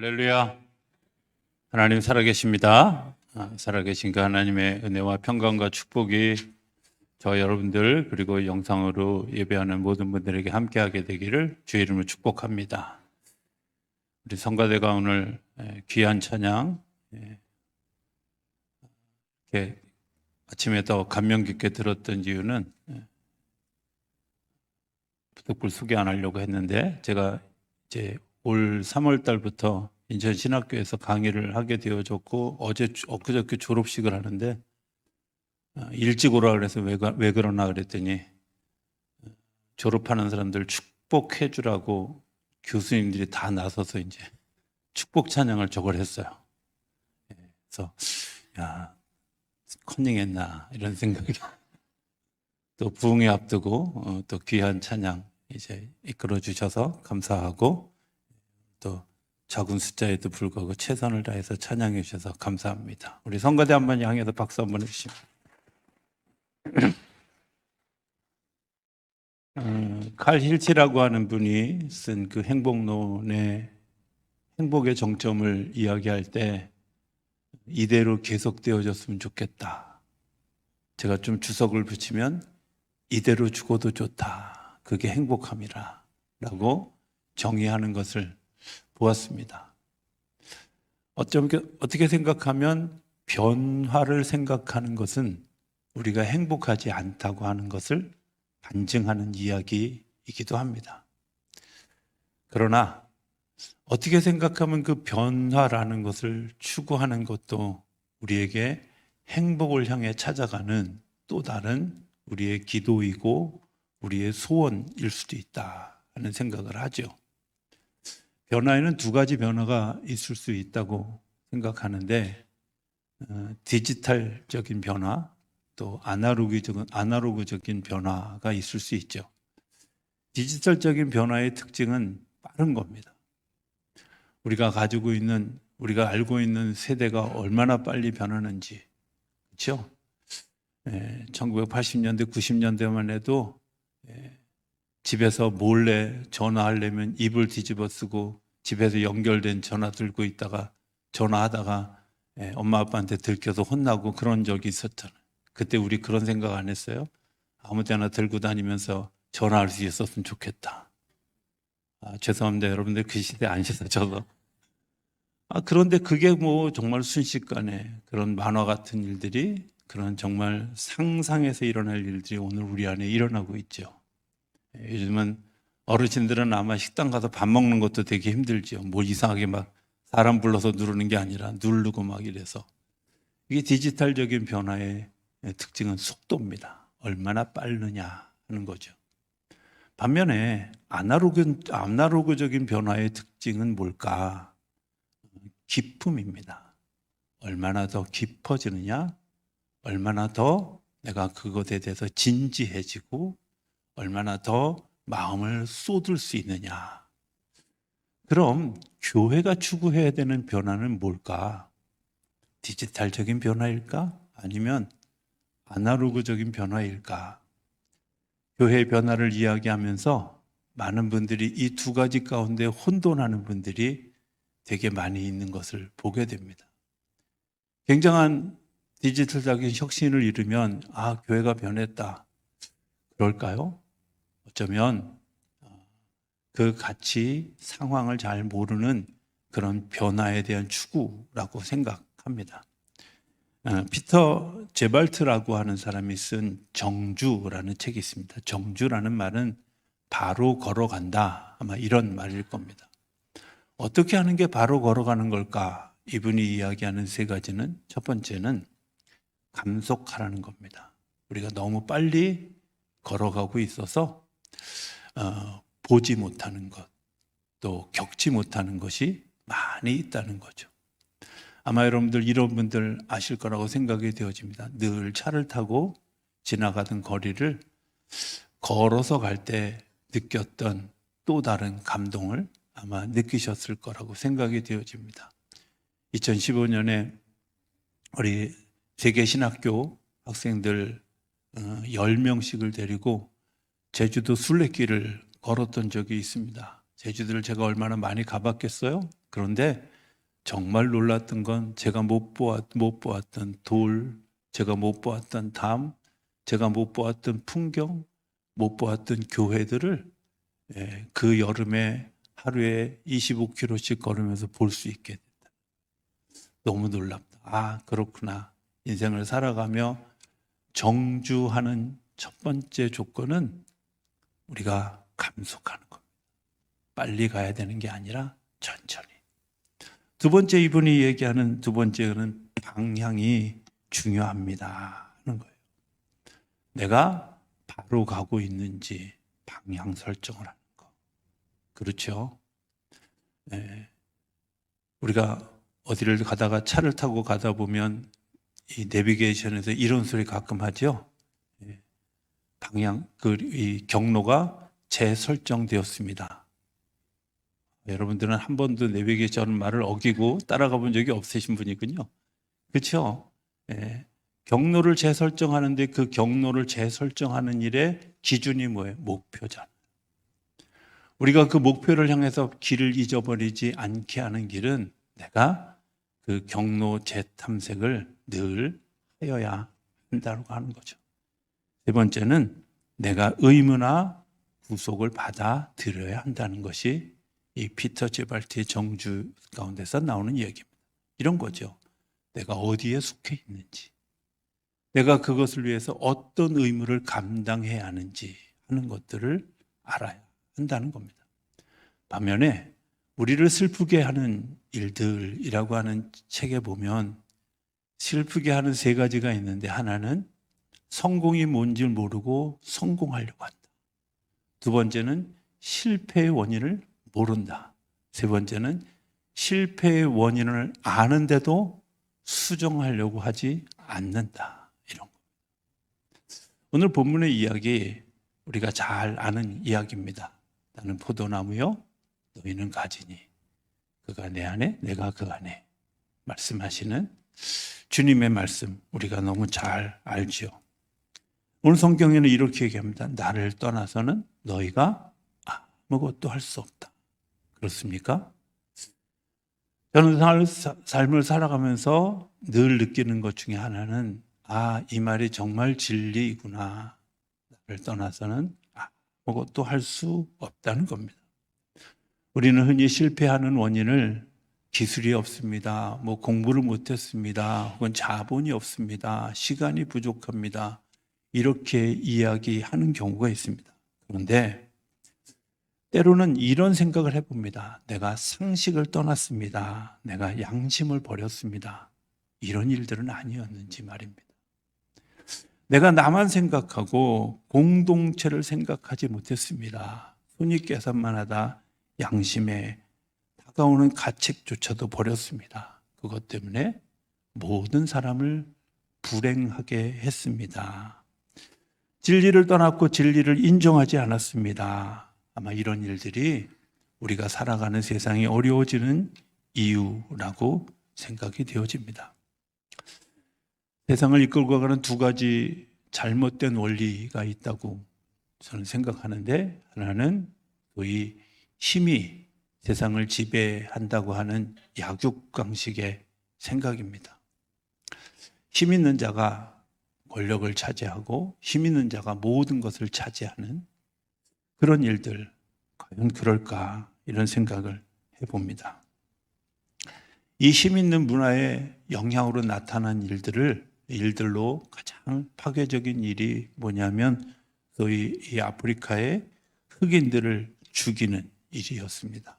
할렐루야. 하나님 살아계십니다. 살아계신 그 하나님의 은혜와 평강과 축복이 저 여러분들 그리고 영상으로 예배하는 모든 분들에게 함께하게 되기를 주의 이름으로 축복합니다. 우리 성가대가 오늘 귀한 찬양 이렇게 아침에 더 감명 깊게 들었던 이유는 부득불 소개 안 하려고 했는데 제가 이제 올 3월 달부터 인천 신학교에서 강의를 하게 되어졌고 엊그저께 졸업식을 하는데 일찍 오라 그래서 왜 그러나 그랬더니 졸업하는 사람들 축복해 주라고 교수님들이 다 나서서 이제 축복 찬양을 저걸 했어요. 그래서 야 컨닝했나 이런 생각이 또 부흥회 앞두고 또 귀한 찬양 이제 이끌어 주셔서 감사하고 또 작은 숫자에도 불구하고 최선을 다해서 찬양해 주셔서 감사합니다. 우리 성가대 한번 향해서 박수 한번 해주시면. 칼 힐치라고 하는 분이 쓴 그 행복론의 행복의 정점을 이야기할 때 이대로 계속되어졌으면 좋겠다. 제가 좀 주석을 붙이면 이대로 죽어도 좋다. 그게 행복함이라 라고 정의하는 것을 보았습니다. 어떻게 생각하면 변화를 생각하는 것은 우리가 행복하지 않다고 하는 것을 반증하는 이야기이기도 합니다. 그러나 어떻게 생각하면 그 변화라는 것을 추구하는 것도 우리에게 행복을 향해 찾아가는 또 다른 우리의 기도이고 우리의 소원일 수도 있다 하는 생각을 하죠. 변화에는 두 가지 변화가 있을 수 있다고 생각하는데 디지털적인 변화 또 아날로그적인 변화가 있을 수 있죠. 디지털적인 변화의 특징은 빠른 겁니다. 우리가 알고 있는 세대가 얼마나 빨리 변하는지 그렇죠? 1980년대 90년대만 해도 집에서 몰래 전화하려면 이불 뒤집어 쓰고 집에서 연결된 전화 들고 있다가 전화하다가 엄마 아빠한테 들켜서 혼나고 그런 적이 있었잖아요. 그때 우리 그런 생각 안 했어요? 아무 때나 들고 다니면서 전화할 수 있었으면 좋겠다. 죄송합니다. 여러분들 그 시대 안 시사져서. 그런데 그게 뭐 정말 순식간에 그런 만화 같은 일들이 그런 정말 상상에서 일어날 일들이 오늘 우리 안에 일어나고 있죠. 요즘은 어르신들은 아마 식당 가서 밥 먹는 것도 되게 힘들죠. 뭐 이상하게 막 사람 불러서 누르는 게 아니라 누르고 막 이래서. 이게 디지털적인 변화의 특징은 속도입니다. 얼마나 빠르냐 하는 거죠. 반면에 아날로그적인 변화의 특징은 뭘까? 깊음입니다. 얼마나 더 깊어지느냐? 얼마나 더 내가 그것에 대해서 진지해지고 얼마나 더 마음을 쏟을 수 있느냐. 그럼 교회가 추구해야 되는 변화는 뭘까? 디지털적인 변화일까? 아니면 아날로그적인 변화일까? 교회의 변화를 이야기하면서 많은 분들이 이 두 가지 가운데 혼돈하는 분들이 되게 많이 있는 것을 보게 됩니다. 굉장한 디지털적인 혁신을 이루면 교회가 변했다. 그럴까요? 어쩌면 그 가치, 상황을 잘 모르는 그런 변화에 대한 추구라고 생각합니다. 피터 제발트라고 하는 사람이 쓴 정주라는 책이 있습니다. 정주라는 말은 바로 걸어간다. 아마 이런 말일 겁니다. 어떻게 하는 게 바로 걸어가는 걸까? 이분이 이야기하는 세 가지는 첫 번째는 감속하라는 겁니다. 우리가 너무 빨리 걸어가고 있어서 보지 못하는 것, 또 겪지 못하는 것이 많이 있다는 거죠. 아마 여러분들 이런 분들 아실 거라고 생각이 되어집니다. 늘 차를 타고 지나가던 거리를 걸어서 갈 때 느꼈던 또 다른 감동을 아마 느끼셨을 거라고 생각이 되어집니다. 2015년에 우리 세계신학교 학생들 10명씩을 데리고 제주도 순례길을 걸었던 적이 있습니다. 제주도를 제가 얼마나 많이 가봤겠어요? 그런데 정말 놀랐던 건 제가 못 보았던 돌, 제가 못 보았던 담, 제가 못 보았던 풍경, 못 보았던 교회들을 그 여름에 하루에 25km씩 걸으면서 볼 수 있게 됐다. 너무 놀랍다. 아, 그렇구나. 인생을 살아가며 정주하는 첫 번째 조건은 우리가 감속하는 겁니다. 빨리 가야 되는 게 아니라 천천히. 두 번째, 이분이 얘기하는 두 번째는 방향이 중요합니다 하는 거예요. 내가 바로 가고 있는지 방향 설정을 하는 거. 그렇죠? 우리가 어디를 가다가 차를 타고 가다 보면 이 내비게이션에서 이런 소리 가끔 하죠. 방향, 이 경로가 재설정되었습니다. 여러분들은 한 번도 내비게이션 말을 어기고 따라가 본 적이 없으신 분이군요. 그렇죠? 경로를 재설정하는데 그 경로를 재설정하는 일의 기준이 뭐예요? 목표잖아요. 우리가 그 목표를 향해서 길을 잊어버리지 않게 하는 길은 내가 그 경로 재탐색을 늘 하여야 한다고 하는 거죠. 세 번째는 내가 의무나 구속을 받아들여야 한다는 것이 이 피터 제발티의 정주 가운데서 나오는 이야기입니다. 이런 거죠. 내가 어디에 속해 있는지, 내가 그것을 위해서 어떤 의무를 감당해야 하는지 하는 것들을 알아야 한다는 겁니다. 반면에 우리를 슬프게 하는 일들이라고 하는 책에 보면 슬프게 하는 세 가지가 있는데, 하나는 성공이 뭔지 모르고 성공하려고 한다. 두 번째는 실패의 원인을 모른다. 세 번째는 실패의 원인을 아는데도 수정하려고 하지 않는다. 이런 거. 오늘 본문의 이야기 우리가 잘 아는 이야기입니다. 나는 포도나무요, 너희는 가지니 그가 내 안에 내가 그 안에, 말씀하시는 주님의 말씀 우리가 너무 잘 알지요. 오늘 성경에는 이렇게 얘기합니다. 나를 떠나서는 너희가 아무것도 할 수 없다. 그렇습니까? 저는 삶을 살아가면서 늘 느끼는 것 중에 하나는 이 말이 정말 진리이구나. 나를 떠나서는 아무것도 할 수 없다는 겁니다. 우리는 흔히 실패하는 원인을 기술이 없습니다, 공부를 못했습니다, 혹은 자본이 없습니다, 시간이 부족합니다, 이렇게 이야기하는 경우가 있습니다. 그런데 때로는 이런 생각을 해봅니다. 내가 상식을 떠났습니다, 내가 양심을 버렸습니다, 이런 일들은 아니었는지 말입니다. 내가 나만 생각하고 공동체를 생각하지 못했습니다. 손익계산만 하다 양심에 다가오는 가책조차도 버렸습니다. 그것 때문에 모든 사람을 불행하게 했습니다. 진리를 떠났고 진리를 인정하지 않았습니다. 아마 이런 일들이 우리가 살아가는 세상이 어려워지는 이유라고 생각이 되어집니다. 세상을 이끌고 가는 두 가지 잘못된 원리가 있다고 저는 생각하는데, 하나는 소위 힘이 세상을 지배한다고 하는 약육강식의 생각입니다. 힘 있는 자가 권력을 차지하고 힘 있는 자가 모든 것을 차지하는 그런 일들, 과연 그럴까, 이런 생각을 해봅니다. 이 힘 있는 문화의 영향으로 나타난 일들로 가장 파괴적인 일이 뭐냐면 소위 이 아프리카의 흑인들을 죽이는 일이었습니다.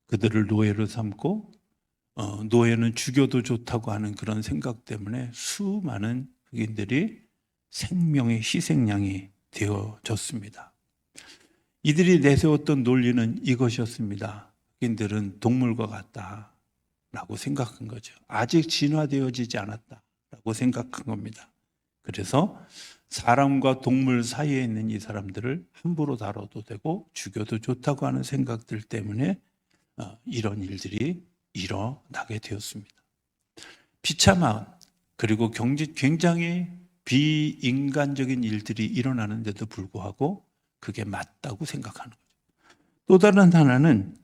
그들을 노예로 삼고 노예는 죽여도 좋다고 하는 그런 생각 때문에 수많은 흑인들이 생명의 희생양이 되어졌습니다. 이들이 내세웠던 논리는 이것이었습니다. 흑인들은 동물과 같다라고 생각한 거죠. 아직 진화되어지지 않았다라고 생각한 겁니다. 그래서 사람과 동물 사이에 있는 이 사람들을 함부로 다뤄도 되고 죽여도 좋다고 하는 생각들 때문에 이런 일들이 일어나게 되었습니다. 비참한, 그리고 굉장히 비인간적인 일들이 일어나는데도 불구하고 그게 맞다고 생각하는 거죠. 또 다른 하나는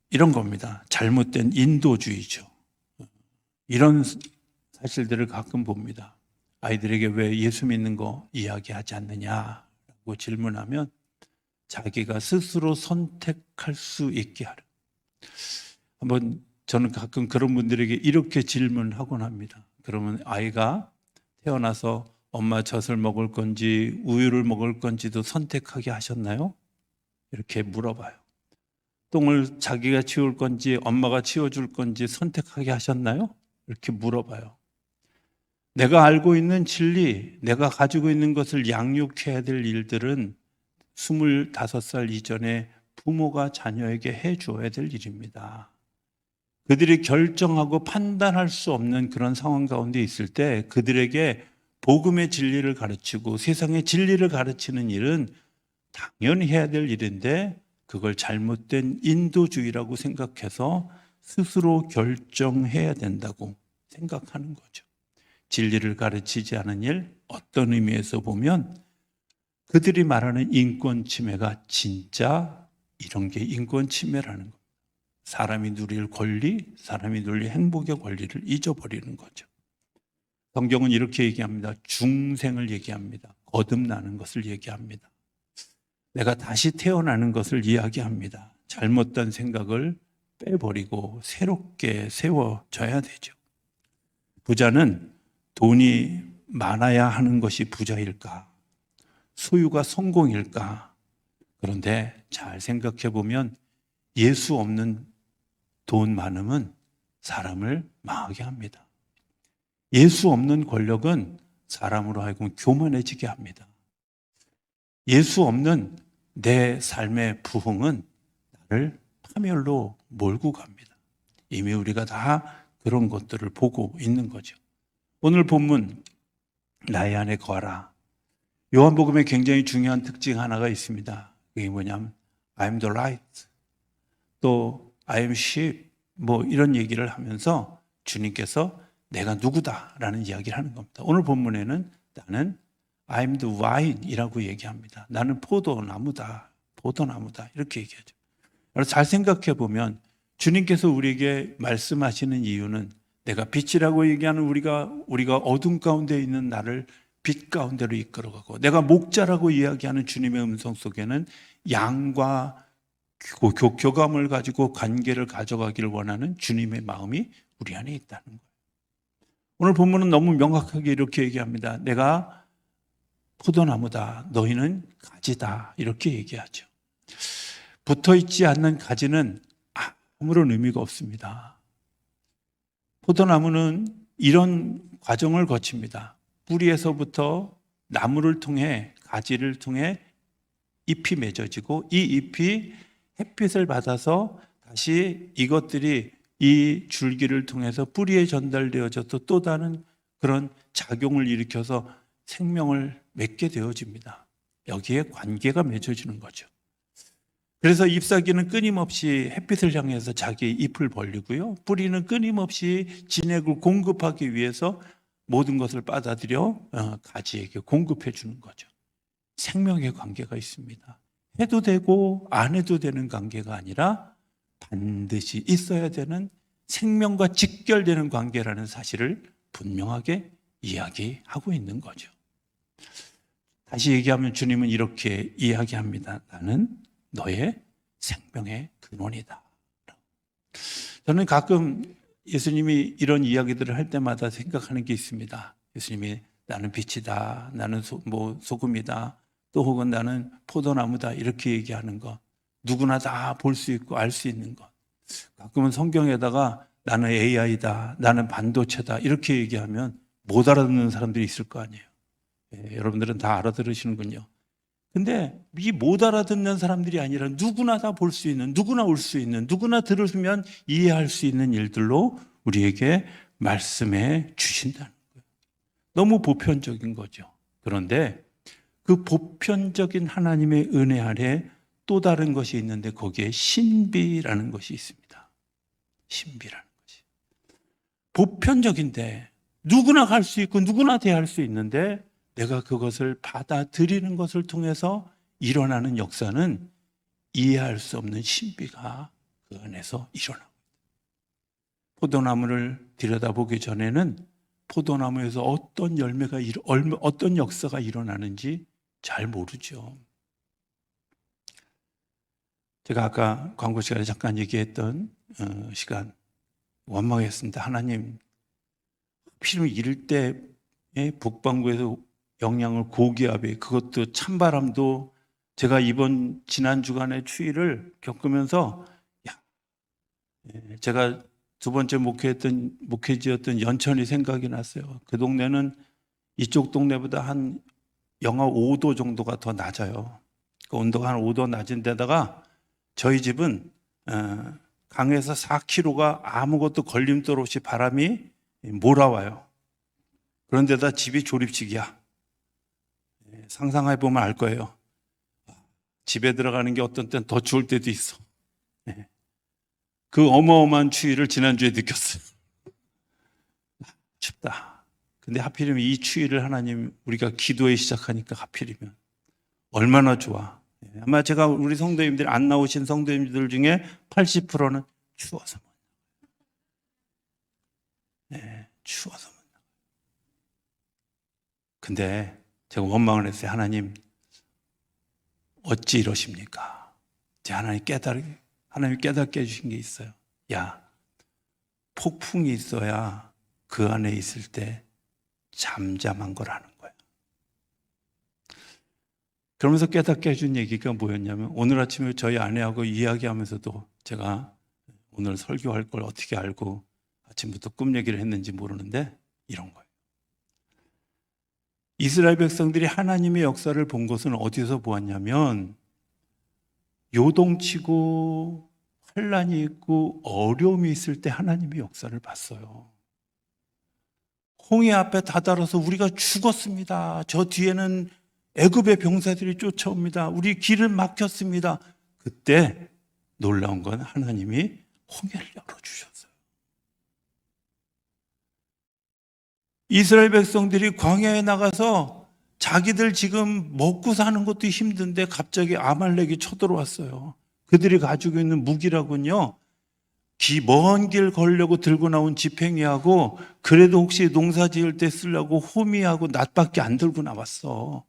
이런 겁니다. 잘못된 인도주의죠. 이런 사실들을 가끔 봅니다. 아이들에게 왜 예수 믿는 거 이야기하지 않느냐라고 질문하면 자기가 스스로 선택할 수 있게 하라. 한번 저는 가끔 그런 분들에게 이렇게 질문하곤 합니다. 그러면 아이가 태어나서 엄마 젖을 먹을 건지 우유를 먹을 건지도 선택하게 하셨나요? 이렇게 물어봐요. 똥을 자기가 치울 건지 엄마가 치워줄 건지 선택하게 하셨나요? 이렇게 물어봐요. 내가 알고 있는 진리, 내가 가지고 있는 것을 양육해야 될 일들은 25살 이전에 부모가 자녀에게 해줘야 될 일입니다. 그들이 결정하고 판단할 수 없는 그런 상황 가운데 있을 때 그들에게 복음의 진리를 가르치고 세상의 진리를 가르치는 일은 당연히 해야 될 일인데 그걸 잘못된 인도주의라고 생각해서 스스로 결정해야 된다고 생각하는 거죠. 진리를 가르치지 않은 일, 어떤 의미에서 보면 그들이 말하는 인권 침해가 진짜 이런 게 인권 침해라는 겁니다. 사람이 누릴 권리, 사람이 누릴 행복의 권리를 잊어버리는 거죠. 성경은 이렇게 얘기합니다. 중생을 얘기합니다. 거듭나는 것을 얘기합니다. 내가 다시 태어나는 것을 이야기합니다. 잘못된 생각을 빼버리고 새롭게 세워져야 되죠. 부자는 돈이 많아야 하는 것이 부자일까? 소유가 성공일까? 그런데 잘 생각해 보면 예수 없는 돈 많음은 사람을 망하게 합니다. 예수 없는 권력은 사람으로 하여금 교만해지게 합니다. 예수 없는 내 삶의 부흥은 나를 파멸로 몰고 갑니다. 이미 우리가 다 그런 것들을 보고 있는 거죠. 오늘 본문 나의 안에 거하라. 요한복음에 굉장히 중요한 특징 하나가 있습니다. 그게 뭐냐면 I'm the light, 또 I am sheep, 뭐 이런 얘기를 하면서 주님께서 내가 누구다라는 이야기를 하는 겁니다. 오늘 본문에는 나는 I'm the wine이라고 얘기합니다. 나는 포도나무다, 포도나무다 이렇게 얘기하죠. 그래서 잘 생각해 보면 주님께서 우리에게 말씀하시는 이유는 내가 빛이라고 얘기하는 우리가 어둠 가운데 있는 나를 빛 가운데로 이끌어가고, 내가 목자라고 이야기하는 주님의 음성 속에는 양과 교감을 가지고 관계를 가져가기를 원하는 주님의 마음이 우리 안에 있다는 거예요. 오늘 본문은 너무 명확하게 이렇게 얘기합니다. 내가 포도나무다, 너희는 가지다, 이렇게 얘기하죠. 붙어있지 않는 가지는 아무런 의미가 없습니다. 포도나무는 이런 과정을 거칩니다. 뿌리에서부터 나무를 통해, 가지를 통해 잎이 맺어지고, 이 잎이 햇빛을 받아서 다시 이것들이 이 줄기를 통해서 뿌리에 전달되어져서 또 다른 그런 작용을 일으켜서 생명을 맺게 되어집니다. 여기에 관계가 맺어지는 거죠. 그래서 잎사귀는 끊임없이 햇빛을 향해서 자기 잎을 벌리고요, 뿌리는 끊임없이 진액을 공급하기 위해서 모든 것을 빨아들여 가지에게 공급해 주는 거죠. 생명의 관계가 있습니다. 해도 되고 안 해도 되는 관계가 아니라 반드시 있어야 되는 생명과 직결되는 관계라는 사실을 분명하게 이야기하고 있는 거죠. 다시 얘기하면 주님은 이렇게 이야기합니다. 나는 너의 생명의 근원이다. 저는 가끔 예수님이 이런 이야기들을 할 때마다 생각하는 게 있습니다. 예수님이 나는 빛이다, 나는 소금이다, 또 혹은 나는 포도나무다, 이렇게 얘기하는 것, 누구나 다 볼 수 있고 알 수 있는 것. 가끔은 성경에다가 나는 AI다, 나는 반도체다, 이렇게 얘기하면 못 알아듣는 사람들이 있을 거 아니에요. 여러분들은 다 알아들으시는군요. 근데 이 못 알아듣는 사람들이 아니라 누구나 다 볼 수 있는, 누구나 올 수 있는, 누구나 들으면 이해할 수 있는 일들로 우리에게 말씀해 주신다는 거예요. 너무 보편적인 거죠. 그런데 그 보편적인 하나님의 은혜 아래 또 다른 것이 있는데 거기에 신비라는 것이 있습니다. 신비라는 것이. 보편적인데 누구나 갈 수 있고 누구나 대할 수 있는데 내가 그것을 받아들이는 것을 통해서 일어나는 역사는 이해할 수 없는 신비가 그 안에서 일어나고 포도나무를 들여다보기 전에는 포도나무에서 어떤 역사가 일어나는지 잘 모르죠. 제가 아까 광고 시간에 잠깐 얘기했던 시간 원망했습니다. 하나님, 하필이면 이럴 때 북반구에서 영양을 고기압에 그것도 찬바람도 제가 지난 주간의 추위를 겪으면서 제가 두 번째 목회지였던 연천이 생각이 났어요. 그 동네는 이쪽 동네보다 한 영하 5도 정도가 더 낮아요. 그 온도가 한 5도 낮은 데다가 저희 집은 강에서 4km가 아무것도 걸림돌 없이 바람이 몰아와요. 그런데다 집이 조립식이야. 상상해보면 알 거예요. 집에 들어가는 게 어떤 때는 더 추울 때도 있어. 그 어마어마한 추위를 지난주에 느꼈어요. 춥다. 근데 하필이면 이 추위를 하나님 우리가 기도에 시작하니까 하필이면 얼마나 좋아. 아마 제가 우리 성도님들 안 나오신 성도님들 중에 80%는 추워서 못 나와요. 추워서 못 나와요. 근데 제가 원망을 했어요. 하나님 어찌 이러십니까? 하나님 깨닫게 해주신 게 있어요. 야, 폭풍이 있어야 그 안에 있을 때 잠잠한 걸 아는 거야. 그러면서 깨닫게 해준 얘기가 뭐였냐면 오늘 아침에 저희 아내하고 이야기하면서도 제가 오늘 설교할 걸 어떻게 알고 아침부터 꿈 얘기를 했는지 모르는데 이런 거예요. 이스라엘 백성들이 하나님의 역사를 본 것은 어디서 보았냐면 요동치고 환란이 있고 어려움이 있을 때 하나님의 역사를 봤어요. 홍해 앞에 다다라서 우리가 죽었습니다. 저 뒤에는 애굽의 병사들이 쫓아옵니다. 우리 길을 막혔습니다. 그때 놀라운 건 하나님이 홍해를 열어주셨어요. 이스라엘 백성들이 광야에 나가서 자기들 지금 먹고 사는 것도 힘든데 갑자기 아말렉이 쳐들어왔어요. 그들이 가지고 있는 무기라군요. 먼 길 걸려고 들고 나온 지팽이하고 그래도 혹시 농사 지을 때 쓰려고 호미하고 낫밖에 안 들고 나왔어.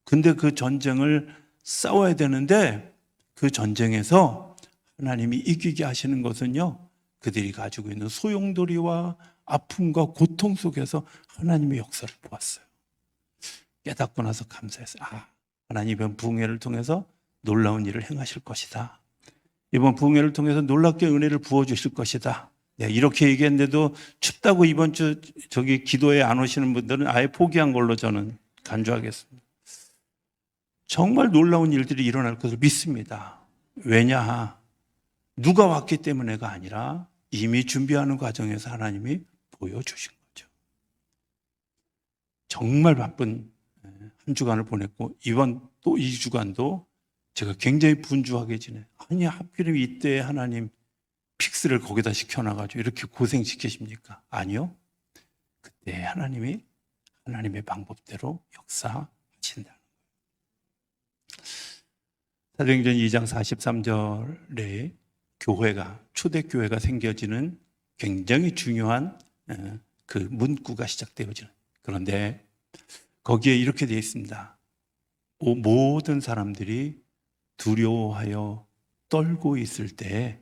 근데 그 전쟁을 싸워야 되는데 그 전쟁에서 하나님이 이기게 하시는 것은요. 그들이 가지고 있는 소용돌이와 아픔과 고통 속에서 하나님의 역사를 보았어요. 깨닫고 나서 감사했어요. 하나님 이번 부흥회를 통해서 놀라운 일을 행하실 것이다. 이번 부흥회를 통해서 놀랍게 은혜를 부어주실 것이다. 이렇게 얘기했는데도 춥다고 이번 주 기도에 안 오시는 분들은 아예 포기한 걸로 저는 간주하겠습니다. 정말 놀라운 일들이 일어날 것을 믿습니다. 왜냐? 누가 왔기 때문에가 아니라 이미 준비하는 과정에서 하나님이 보여주신 거죠. 정말 바쁜 한 주간을 보냈고 이번 또 2주간도 제가 굉장히 분주하게 지내요. 아니 하필이면 이때 하나님 픽스를 거기다 시켜놔가지고 이렇게 고생시키십니까? 아니요. 그때 하나님이 하나님의 방법대로 역사하신다는 거예요. 사도행전 2장 43절에 초대교회가 생겨지는 굉장히 중요한 그 문구가 시작되어지는. 그런데 거기에 이렇게 되어 있습니다. 모든 사람들이 두려워하여 떨고 있을 때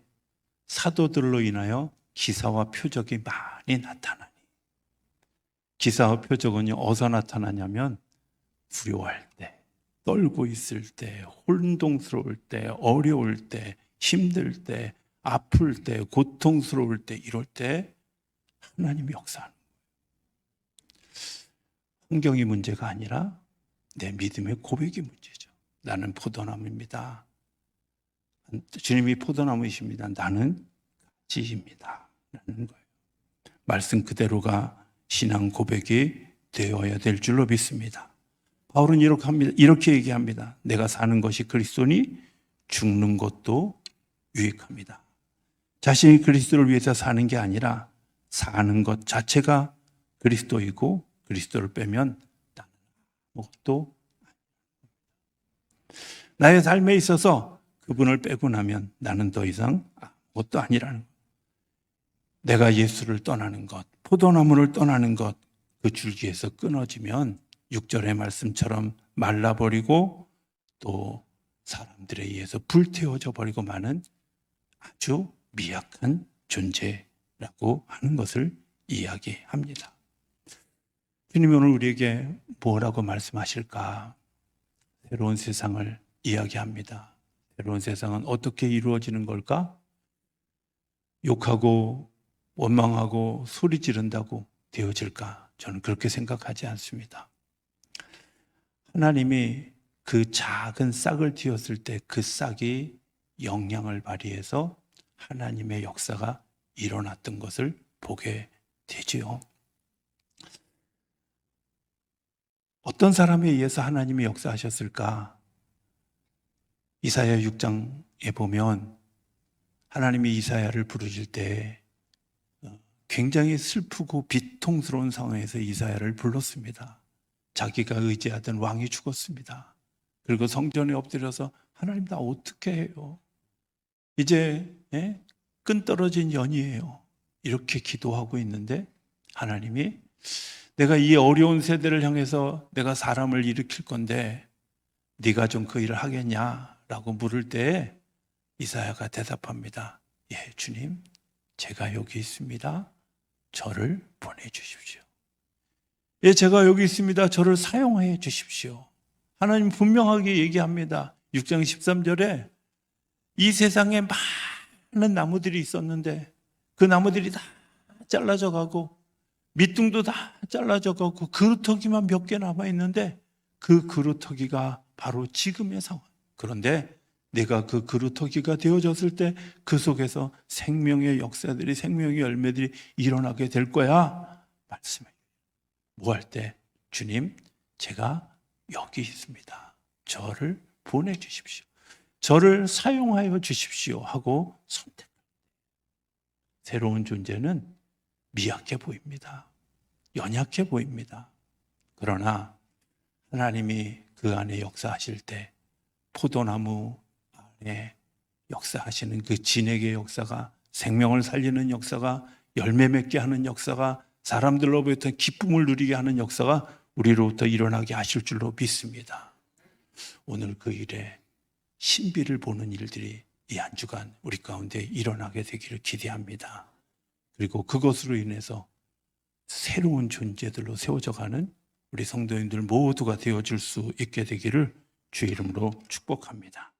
사도들로 인하여 기사와 표적이 많이 나타나니. 기사와 표적은요, 어디서 나타나냐면 두려워할 때, 떨고 있을 때, 혼동스러울 때, 어려울 때, 힘들 때, 아플 때, 고통스러울 때, 이럴 때 하나님이 역사하는 거예요. 환경이 문제가 아니라 내 믿음의 고백이 문제죠. 나는 포도나무입니다. 주님이 포도나무이십니다. 나는 가지입니다. 라는 거예요. 말씀 그대로가 신앙 고백이 되어야 될 줄로 믿습니다. 바울은 이렇게 얘기합니다. 내가 사는 것이 그리스도니 죽는 것도 유익합니다. 자신이 그리스도를 위해서 사는 게 아니라 사는 것 자체가 그리스도이고 그리스도를 빼면 나는 아무것도 나의 삶에 있어서 그분을 빼고 나면 나는 더 이상 아무것도 아니라는 것. 내가 예수를 떠나는 것, 포도나무를 떠나는 것, 그 줄기에서 끊어지면 6절의 말씀처럼 말라버리고 또 사람들에 의해서 불태워져 버리고 마는 아주 미약한 존재라고 하는 것을 이야기합니다. 주님이 오늘 우리에게 뭐라고 말씀하실까? 새로운 세상을 이야기합니다. 새로운 세상은 어떻게 이루어지는 걸까? 욕하고 원망하고 소리 지른다고 되어질까? 저는 그렇게 생각하지 않습니다. 하나님이 그 작은 싹을 틔웠을 때 그 싹이 영향을 발휘해서 하나님의 역사가 일어났던 것을 보게 되지요. 어떤 사람에 의해서 하나님이 역사하셨을까? 이사야 6장에 보면 하나님이 이사야를 부르실 때 굉장히 슬프고 비통스러운 상황에서 이사야를 불렀습니다. 자기가 의지하던 왕이 죽었습니다. 그리고 성전에 엎드려서 하나님 나 어떻게 해요? 이제 끈 떨어진 연이에요. 이렇게 기도하고 있는데 하나님이 내가 이 어려운 세대를 향해서 내가 사람을 일으킬 건데 네가 좀 그 일을 하겠냐라고 물을 때 이사야가 대답합니다. 예, 주님, 제가 여기 있습니다. 저를 보내주십시오. 예, 제가 여기 있습니다. 저를 사용해 주십시오. 하나님 분명하게 얘기합니다. 6장 13절에 이 세상에 많은 나무들이 있었는데 그 나무들이 다 잘라져 가고 밑둥도 다 잘라져 가고 그루터기만 몇 개 남아 있는데 그 그루터기가 바로 지금의 상황. 그런데 내가 그 그루터기가 되어졌을 때 그 속에서 생명의 역사들이, 생명의 열매들이 일어나게 될 거야. 말씀해. 뭐 할 때? 주님, 제가 여기 있습니다. 저를 보내주십시오. 저를 사용하여 주십시오 하고 선택. 새로운 존재는 미약해 보입니다. 연약해 보입니다. 그러나 하나님이 그 안에 역사하실 때 포도나무 안에 역사하시는 그 진액의 역사가, 생명을 살리는 역사가, 열매 맺게 하는 역사가, 사람들로부터 기쁨을 누리게 하는 역사가 우리로부터 일어나게 하실 줄로 믿습니다. 오늘 그 일에 신비를 보는 일들이 이 한 주간 우리 가운데 일어나게 되기를 기대합니다. 그리고 그것으로 인해서 새로운 존재들로 세워져가는 우리 성도님들 모두가 되어줄 수 있게 되기를 주의 이름으로 축복합니다.